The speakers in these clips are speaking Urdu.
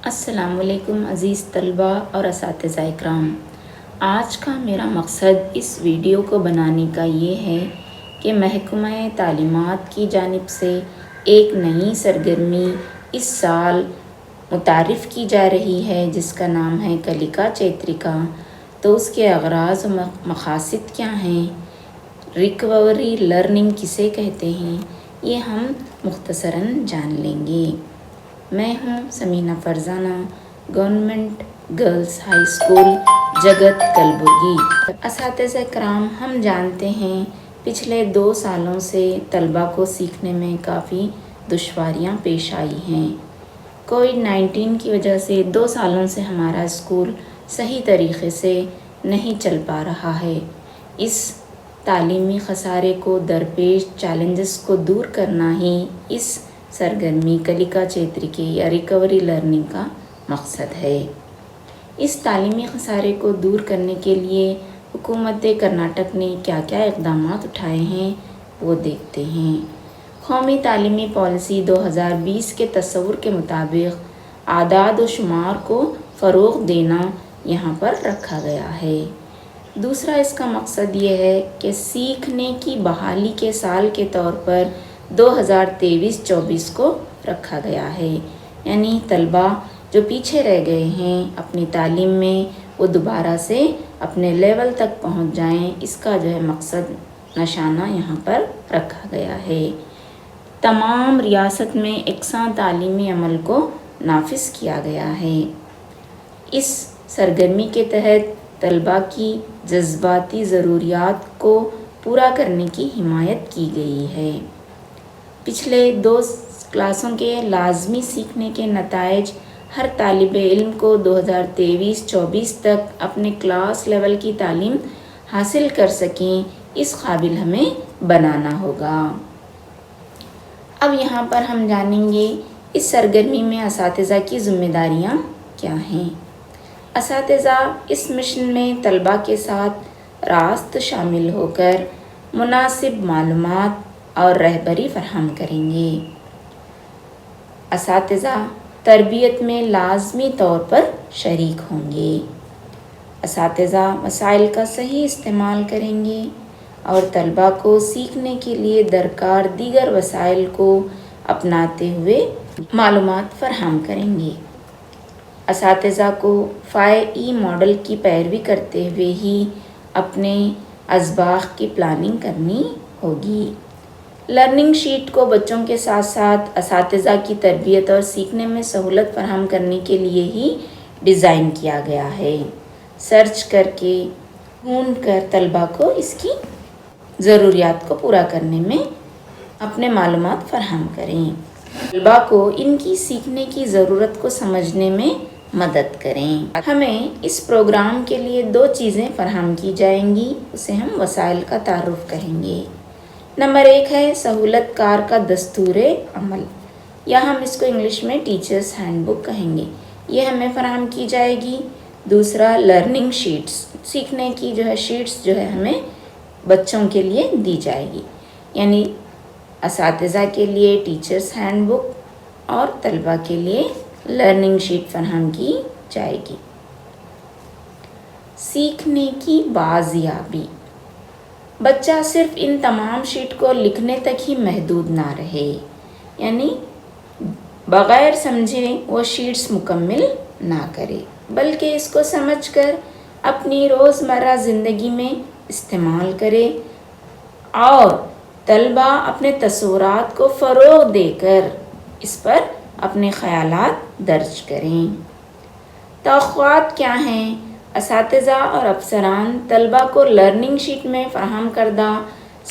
السلام علیکم عزیز طلباء اور اساتذہ اکرام۔ آج کا میرا مقصد اس ویڈیو کو بنانے کا یہ ہے کہ محکمہ تعلیمات کی جانب سے ایک نئی سرگرمی اس سال متعارف کی جا رہی ہے جس کا نام ہے کلیکا چیتریکا۔ تو اس کے اغراض و مقاصد کیا ہیں، ریکوری لرننگ کسے کہتے ہیں، یہ ہم مختصراً جان لیں گے۔ میں ہوں Samina Farzana, government girls high school Jagat Kalburgi. اساتذہ کرام، ہم جانتے ہیں پچھلے 2 سالوں سے طلباء کو سیکھنے میں کافی دشواریاں پیش آئی ہیں۔ کووڈ-19 کی وجہ سے 2 سالوں سے ہمارا اسکول صحیح طریقے سے نہیں چل پا رہا ہے۔ اس تعلیمی خسارے کو درپیش چیلنجز کو دور کرنا ہی اس سرگرمی کلیکا چیتریکے یا ریکوری لرننگ کا مقصد ہے۔ اس تعلیمی خسارے کو دور کرنے کے لیے حکومت کرناٹک نے کیا کیا اقدامات اٹھائے ہیں وہ دیکھتے ہیں۔ قومی تعلیمی پالیسی 2020 کے تصور کے مطابق اعداد و شمار کو فروغ دینا یہاں پر رکھا گیا ہے۔ دوسرا اس کا مقصد یہ ہے کہ سیکھنے کی بحالی کے سال کے طور پر 2023-24 کو رکھا گیا ہے، یعنی طلباء جو پیچھے رہ گئے ہیں اپنی تعلیم میں وہ دوبارہ سے اپنے لیول تک پہنچ جائیں، اس کا جو ہے مقصد نشانہ یہاں پر رکھا گیا ہے۔ تمام ریاست میں یکساں تعلیمی عمل کو نافذ کیا گیا ہے۔ اس سرگرمی کے تحت طلباء کی جذباتی ضروریات کو پورا کرنے کی حمایت کی گئی ہے۔ پچھلے 2 کلاسوں کے لازمی سیکھنے کے نتائج ہر طالب علم کو 2023-24 تک اپنے کلاس لیول کی تعلیم حاصل کر سکیں، اس قابل ہمیں بنانا ہوگا۔ اب یہاں پر ہم جانیں گے اس سرگرمی میں اساتذہ کی ذمہ داریاں کیا ہیں۔ اساتذہ اس مشن میں طلباء کے ساتھ راست شامل ہو کر مناسب معلومات اور رہبری فراہم کریں گے۔ اساتذہ تربیت میں لازمی طور پر شریک ہوں گے۔ اساتذہ وسائل کا صحیح استعمال کریں گے اور طلباء کو سیکھنے کے لیے درکار دیگر وسائل کو اپناتے ہوئے معلومات فراہم کریں گے۔ اساتذہ کو 5E ماڈل کی پیروی کرتے ہوئے ہی اپنے اسباق کی پلاننگ کرنی ہوگی۔ لرننگ شیٹ کو بچوں کے ساتھ ساتھ اساتذہ کی تربیت اور سیکھنے میں سہولت فراہم کرنے کے لیے ہی ڈیزائن کیا گیا ہے۔ سرچ کر کے ڈھونڈ کر طلباء کو اس کی ضروریات کو پورا کرنے میں اپنے معلومات فراہم کریں۔ طلباء کو ان کی سیکھنے کی ضرورت کو سمجھنے میں مدد کریں۔ ہمیں اس پروگرام کے لیے 2 چیزیں فراہم کی جائیں گی، اسے ہم وسائل کا تعارف کہیں گے۔ نمبر 1 ہے سہولت کار کا دستور عمل، یا ہم اس کو انگلش میں ٹیچرز ہینڈ بک کہیں گے، یہ ہمیں فراہم کی جائے گی۔ دوسرا لرننگ شیٹس، سیکھنے کی جو ہے شیٹس جو ہے ہمیں بچوں کے لیے دی جائے گی، یعنی اساتذہ کے لیے ٹیچرز ہینڈ بک اور طلباء کے لیے لرننگ شیٹ فراہم کی جائے گی۔ سیکھنے کی بازیابی، بچہ صرف ان تمام شیٹ کو لکھنے تک ہی محدود نہ رہے، یعنی بغیر سمجھے وہ شیٹس مکمل نہ کرے، بلکہ اس کو سمجھ کر اپنی روزمرہ زندگی میں استعمال کرے اور طلباء اپنے تصورات کو فروغ دے کر اس پر اپنے خیالات درج کریں۔ توقعات کیا ہیں؟ اساتذہ اور افسران طلباء کو لرننگ شیٹ میں فراہم کردہ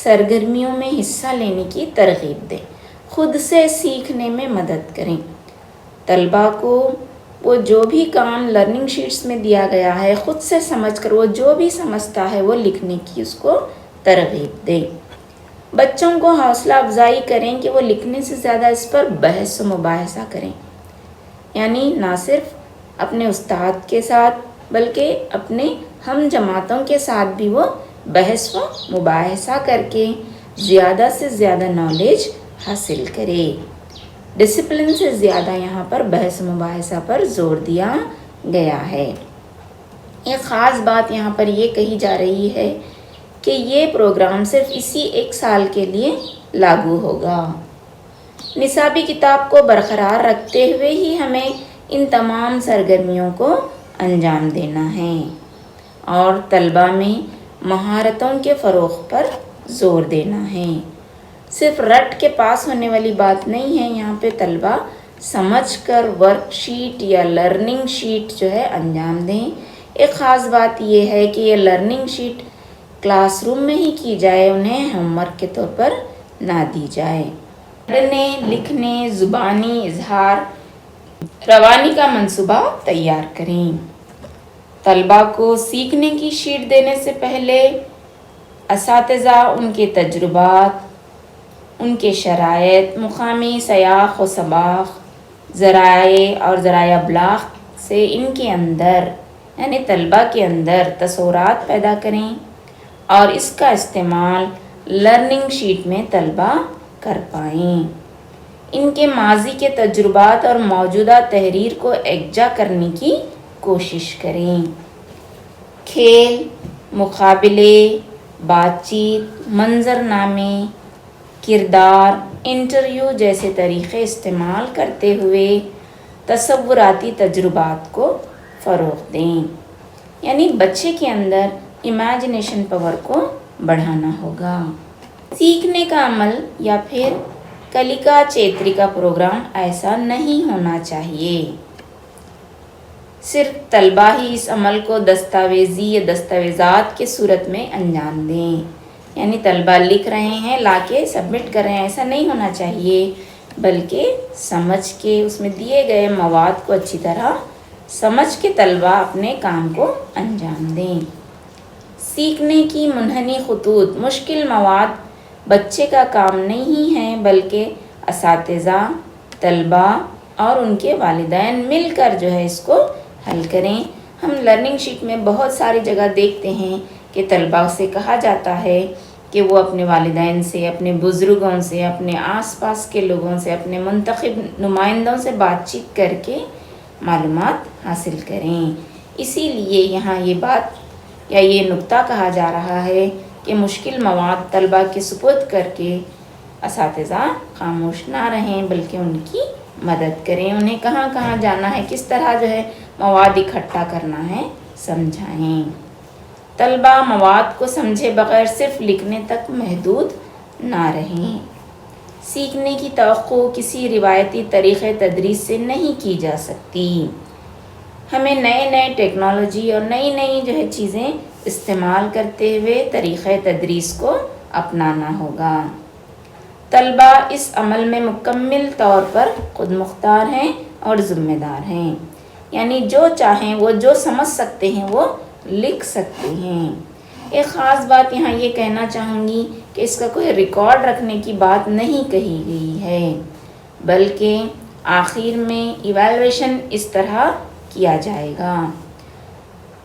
سرگرمیوں میں حصہ لینے کی ترغیب دیں، خود سے سیکھنے میں مدد کریں۔ طلباء کو وہ جو بھی کام لرننگ شیٹس میں دیا گیا ہے خود سے سمجھ کر وہ جو بھی سمجھتا ہے وہ لکھنے کی اس کو ترغیب دیں۔ بچوں کو حوصلہ افزائی کریں کہ وہ لکھنے سے زیادہ اس پر بحث و مباحثہ کریں، یعنی نہ صرف اپنے استاد کے ساتھ بلکہ اپنے ہم جماعتوں کے ساتھ بھی وہ بحث و مباحثہ کر کے زیادہ سے زیادہ نالج حاصل کرے۔ ڈسپلن سے زیادہ یہاں پر بحث مباحثہ پر زور دیا گیا ہے۔ ایک خاص بات یہاں پر یہ کہی جا رہی ہے کہ یہ پروگرام صرف اسی 1 سال کے لیے لاگو ہوگا۔ نصابی کتاب کو برقرار رکھتے ہوئے ہی ہمیں ان تمام سرگرمیوں کو انجام دینا ہے اور طلباء میں مہارتوں کے فروغ پر زور دینا ہے۔ صرف رٹ کے پاس ہونے والی بات نہیں ہے، یہاں پہ طلباء سمجھ کر ورک شیٹ یا لرننگ شیٹ جو ہے انجام دیں۔ ایک خاص بات یہ ہے کہ یہ لرننگ شیٹ کلاس روم میں ہی کی جائے، انہیں ہوم ورک کے طور پر نہ دی جائے۔ پڑھنے، لکھنے، زبانی اظہار، روانی کا منصوبہ تیار کریں۔ طلباء کو سیکھنے کی شیٹ دینے سے پہلے اساتذہ ان کے تجربات، ان کے شرائط، مقامی سیاق و سباق، ذرائع اور ذرائع ابلاغ سے ان کے اندر یعنی طلباء کے اندر تصورات پیدا کریں اور اس کا استعمال لرننگ شیٹ میں طلباء کر پائیں۔ ان کے ماضی کے تجربات اور موجودہ تحریر کو یکجا کرنے کی کوشش کریں۔ کھیل، مقابلے، بات چیت، منظرنامے، کردار، انٹرویو جیسے طریقے استعمال کرتے ہوئے تصوراتی تجربات کو فروغ دیں، یعنی بچے کے اندر امیجنیشن پاور کو بڑھانا ہوگا۔ سیکھنے کا عمل یا پھر کلیکا چیتریکا پروگرام ایسا نہیں ہونا چاہیے۔ صرف طلباء ہی اس عمل کو دستاویزی یا دستاویزات کے صورت میں انجام دیں، یعنی طلباء لکھ رہے ہیں لا کے سبمٹ کر رہے ہیں، ایسا نہیں ہونا چاہیے، بلکہ سمجھ کے اس میں دیے گئے مواد کو اچھی طرح سمجھ کے طلباء اپنے کام کو انجام دیں۔ سیکھنے کی منحنی خطوط، مشکل مواد بچے کا کام نہیں ہے بلکہ اساتذہ، طلباء اور ان کے والدین مل کر جو ہے اس کو حل کریں۔ ہم لرننگ شیٹ میں بہت ساری جگہ دیکھتے ہیں کہ طلباء سے کہا جاتا ہے کہ وہ اپنے والدین سے، اپنے بزرگوں سے، اپنے آس پاس کے لوگوں سے، اپنے منتخب نمائندوں سے بات چیت کر کے معلومات حاصل کریں۔ اسی لیے یہاں یہ بات یا یہ نکتہ کہا جا رہا ہے کہ مشکل مواد طلباء کے سپرد کر کے اساتذہ خاموش نہ رہیں بلکہ ان کی مدد کریں، انہیں کہاں کہاں جانا ہے، کس طرح جو ہے مواد اکٹھا کرنا ہے سمجھائیں۔ طلباء مواد کو سمجھے بغیر صرف لکھنے تک محدود نہ رہیں۔ سیکھنے کی توقع کسی روایتی طریقے تدریس سے نہیں کی جا سکتی۔ ہمیں نئے ٹیکنالوجی اور نئی جو ہے چیزیں استعمال کرتے ہوئے طریقہ تدریس کو اپنانا ہوگا۔ طلباء اس عمل میں مکمل طور پر خود مختار ہیں اور ذمہ دار ہیں، یعنی جو چاہیں وہ جو سمجھ سکتے ہیں وہ لکھ سکتے ہیں۔ ایک خاص بات یہاں یہ کہنا چاہوں گی کہ اس کا کوئی ریکارڈ رکھنے کی بات نہیں کہی گئی ہے، بلکہ آخر میں ایویلویشن اس طرح کیا جائے گا۔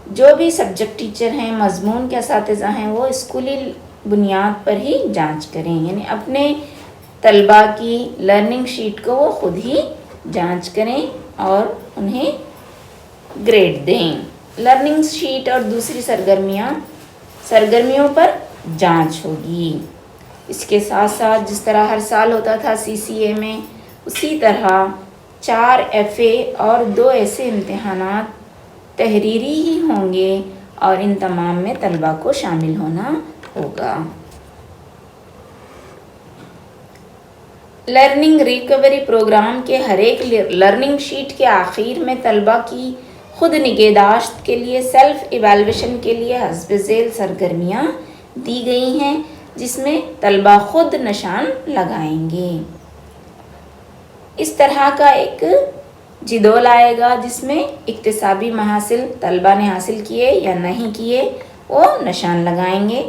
جو بھی سبجیکٹ ٹیچر ہیں، مضمون کے اساتذہ ہیں، وہ اسکولی بنیاد پر ہی جانچ کریں، یعنی اپنے طلباء کی لرننگ شیٹ کو وہ خود ہی جانچ کریں اور انہیں گریڈ دیں۔ لرننگ شیٹ اور دوسری سرگرمیوں پر جانچ ہوگی۔ اس کے ساتھ ساتھ جس طرح ہر سال ہوتا تھا CCA میں، اسی طرح 4 FA اور 2 ایسے امتحانات تحریری ہی ہوں گے اور ان تمام میں طلباء کو شامل ہونا ہوگا۔ لرننگ ریکوری پروگرام کے ہر ایک لرننگ شیٹ کے آخر میں طلباء کی خود نگہداشت کے لیے سیلف ایویلویشن کے لیے حسب ذیل سرگرمیاں دی گئی ہیں، جس میں طلباء خود نشان لگائیں گے۔ اس طرح کا ایک جدول آئے گا جس میں اکتسابی محاصل طلباء نے حاصل کیے یا نہیں کیے وہ نشان لگائیں گے۔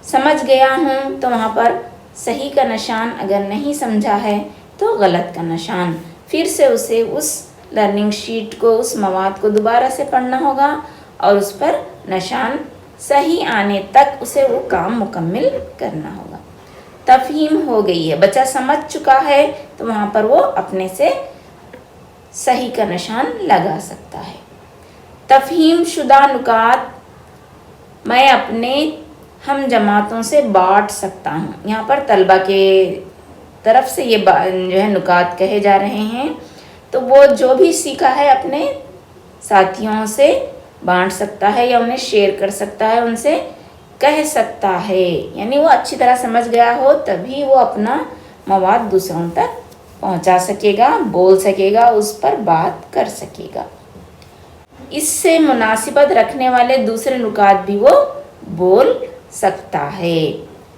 سمجھ گیا ہوں تو وہاں پر صحیح کا نشان، اگر نہیں سمجھا ہے تو غلط کا نشان، پھر سے اسے اس لرننگ شیٹ کو، اس مواد کو دوبارہ سے پڑھنا ہوگا اور اس پر نشان صحیح آنے تک اسے وہ کام مکمل کرنا ہوگا۔ تفہیم ہو گئی ہے، بچہ سمجھ چکا ہے، تو وہاں پر وہ اپنے سے صحیح کا نشان لگا سکتا ہے۔ تفہیم شدہ نکات میں اپنے ہم جماعتوں سے بانٹ سکتا ہوں۔ یہاں پر طلبہ کے طرف سے یہ جو ہے نکات کہے جا رہے ہیں، تو وہ جو بھی سیکھا ہے اپنے ساتھیوں سے بانٹ سکتا ہے یا انہیں شیئر کر سکتا ہے، ان سے کہہ سکتا ہے، یعنی وہ اچھی طرح سمجھ گیا ہو تبھی وہ اپنا مواد دوسروں تک پہنچا سکے گا، بول سکے گا، اس پر بات کر سکے گا۔ اس سے مناسبت رکھنے والے دوسرے نکات بھی وہ بول سکتا ہے۔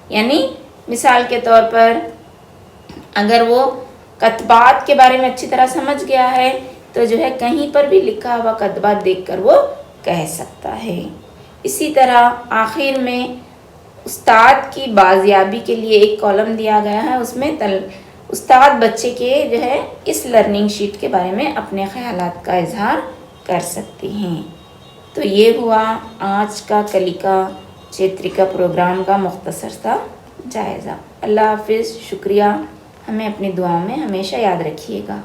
یعنی مثال کے طور پر اگر وہ کتبات کے بارے میں اچھی طرح سمجھ گیا ہے تو جو ہے کہیں پر بھی لکھا ہوا کتبات دیکھ کر وہ کہہ سکتا ہے۔ اسی طرح آخر میں استاد کی بازیابی کے لیے ایک کالم دیا گیا ہے، اس میں استاد بچے کے جو ہے اس لرننگ شیٹ کے بارے میں اپنے خیالات کا اظہار کر سکتے ہیں۔ تو یہ ہوا آج کا کلیکا چیترکا پروگرام کا مختصر سا جائزہ۔ اللہ حافظ، شکریہ، ہمیں اپنی دعاؤں میں ہمیشہ یاد رکھیے گا۔